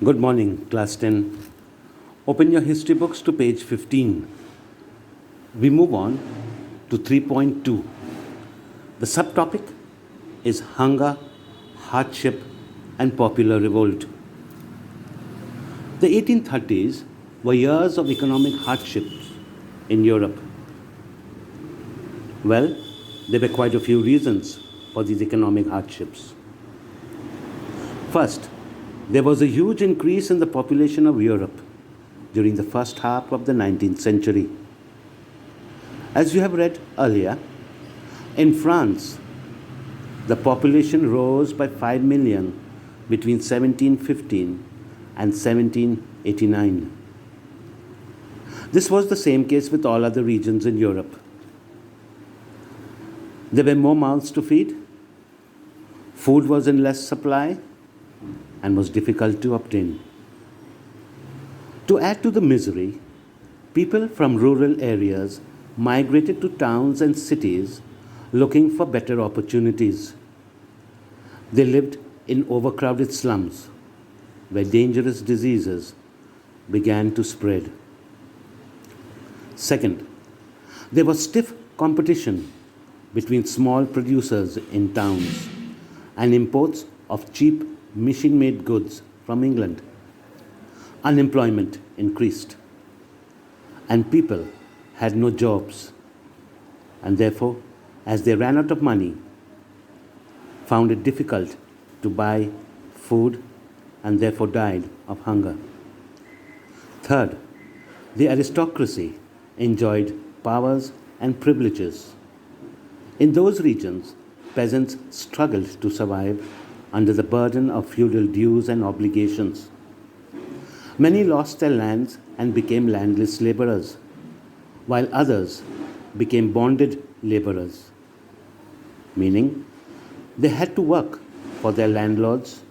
Good morning, Class 10. Open your history books to page 15. We move on to 3.2. The subtopic is hunger, hardship, and popular revolt. The 1830s were years of economic hardships in Europe. Well, there were quite a few reasons for these economic hardships. First, there was a huge increase in the population of Europe during the first half of the 19th century. As you have read earlier, in France, the population rose by 5 million between 1715 and 1789. This was the same case with all other regions in Europe. There were more mouths to feed, food was in less supply, and was difficult to obtain. To add to the misery, people from rural areas migrated to towns and cities looking for better opportunities. They lived in overcrowded slums where dangerous diseases began to spread. Second, there was stiff competition between small producers in towns and imports of cheap machine-made goods from England. Unemployment increased, and people had no jobs, and therefore, as they ran out of money, found it difficult to buy food and therefore died of hunger. Third, the aristocracy enjoyed powers and privileges. In those regions, peasants struggled to survive under the burden of feudal dues and obligations. Many lost their lands and became landless laborers, while others became bonded laborers, meaning they had to work for their landlords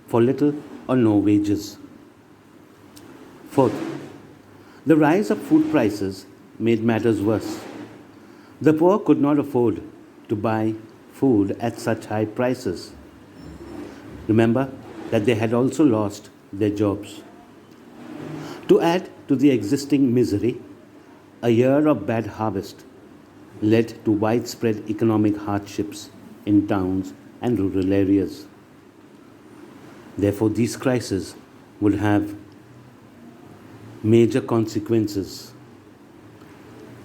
for little or no wages. Fourth, the rise of food prices made matters worse. The poor could not afford to buy food at such high prices. Remember that they had also lost their jobs. To add to the existing misery, a year of bad harvest led to widespread economic hardships in towns and rural areas. Therefore, these crises would have major consequences,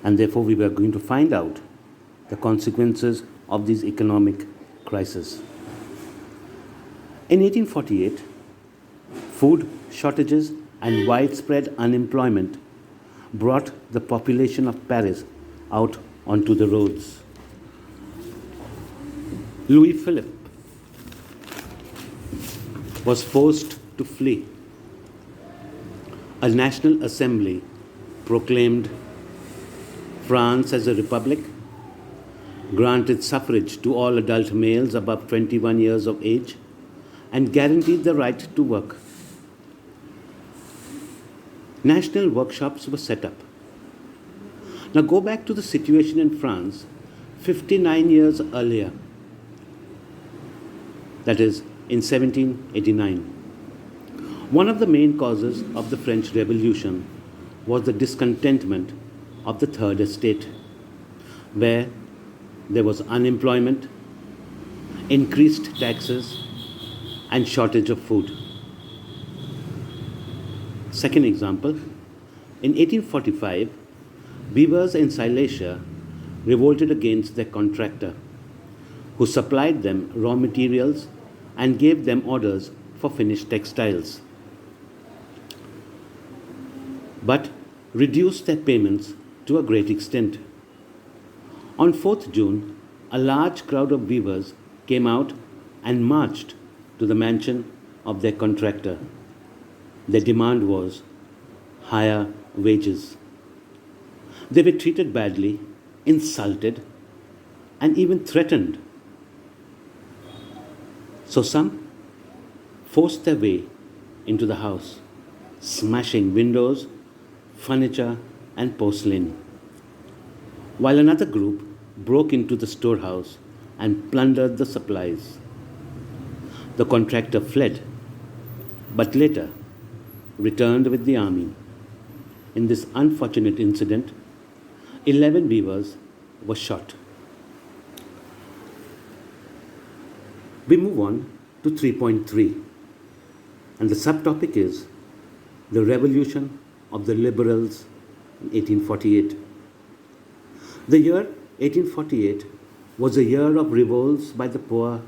and therefore we were going to find out the consequences of these economic crises. In 1848, food shortages and widespread unemployment brought the population of Paris out onto the roads. Louis Philippe was forced to flee. A national assembly proclaimed France as a republic, granted suffrage to all adult males above 21 years of age, and guaranteed the right to work. National workshops were set up. Now go back to the situation in France 59 years earlier, that is, in 1789. One of the main causes of the French Revolution was the discontentment of the Third Estate, where there was unemployment, increased taxes, and shortage of food. Second example, in 1845, weavers in Silesia revolted against their contractor, who supplied them raw materials and gave them orders for finished textiles, but reduced their payments to a great extent. On 4th June, a large crowd of weavers came out and marched to the mansion of their contractor. Their demand was higher wages. They were treated badly, insulted, and even threatened. So some forced their way into the house, smashing windows, furniture, and porcelain, while another group broke into the storehouse and plundered the supplies. The contractor fled, but later returned with the army. In this unfortunate incident, 11 weavers were shot. We move on to 3.3, and the subtopic is the revolution of the liberals in 1848. The year 1848 was a year of revolts by the poor,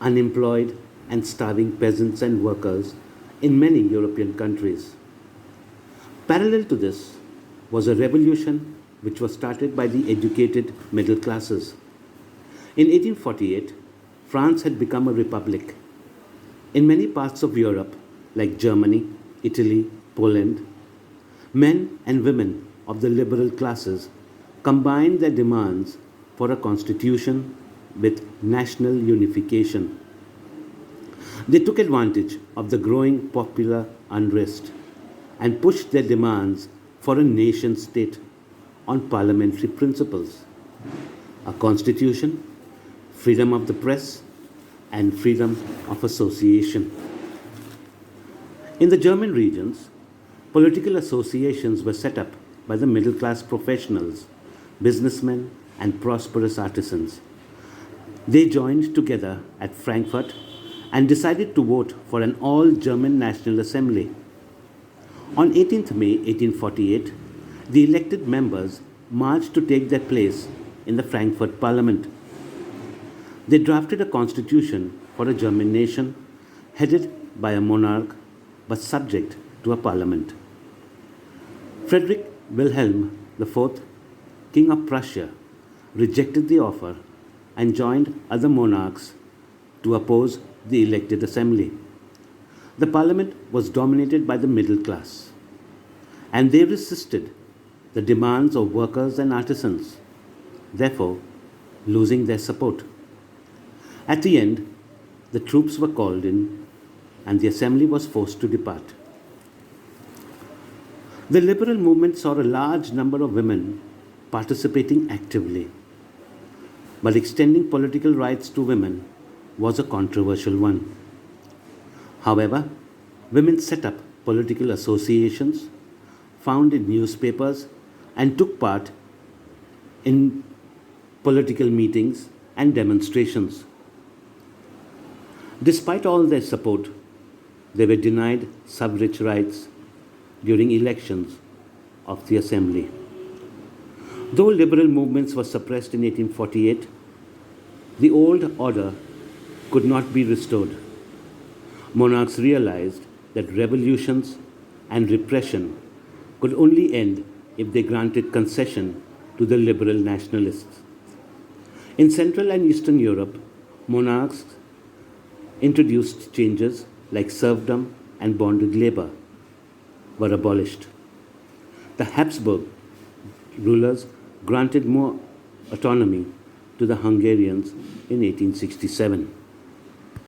unemployed, and starving peasants and workers in many European countries. Parallel to this was a revolution which was started by the educated middle classes. In 1848, France had become a republic. In many parts of Europe, like Germany, Italy, Poland, men and women of the liberal classes combined their demands for a constitution with national unification. They took advantage of the growing popular unrest and pushed their demands for a nation state on parliamentary principles, a constitution, freedom of the press, and freedom of association. In the German regions, political associations were set up by the middle class professionals, businessmen, and prosperous artisans. They joined together at Frankfurt and decided to vote for an all German National Assembly. On 18th May 1848, the elected members marched to take their place in the Frankfurt Parliament. They drafted a constitution for a German nation headed by a monarch but subject to a parliament. Frederick Wilhelm IV, King of Prussia, rejected the offer and joined other monarchs to oppose the elected assembly. The parliament was dominated by the middle class, and they resisted the demands of workers and artisans, therefore losing their support. At the end, the troops were called in and the assembly was forced to depart. The liberal movement saw a large number of women participating actively, but extending political rights to women was a controversial one. However, women set up political associations, founded newspapers, and took part in political meetings and demonstrations. Despite all their support, they were denied suffrage rights during elections of the assembly. Though liberal movements were suppressed in 1848, the old order could not be restored. Monarchs realized that revolutions and repression could only end if they granted concession to the liberal nationalists. In Central and Eastern Europe, monarchs introduced changes like serfdom and bonded labor were abolished. The Habsburg rulers granted more autonomy to the Hungarians in 1867.